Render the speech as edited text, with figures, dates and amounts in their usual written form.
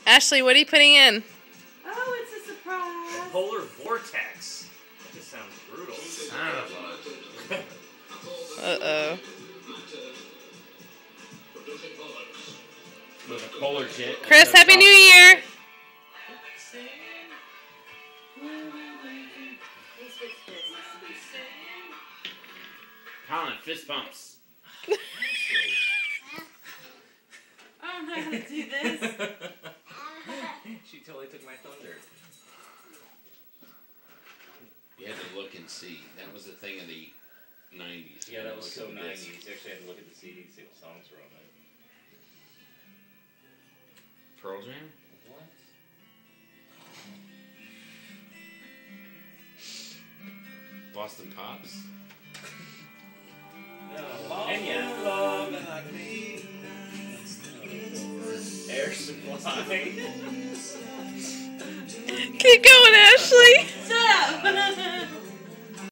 Ashley, what are you putting in? Oh, it's a surprise. Polar vortex. That just sounds brutal. Uh-oh. With a polar jet. Chris, Happy New Year! Colin, fist bumps. I don't know how to do this. She totally took my thunder. You had to look and see. That was the thing of the 90s. Yeah, that was so 90s. You You actually had to look at the CD to see what songs were on it. Pearl Jam? What? Boston Cops? No. Enya. Air Supply. Keep going, Ashley!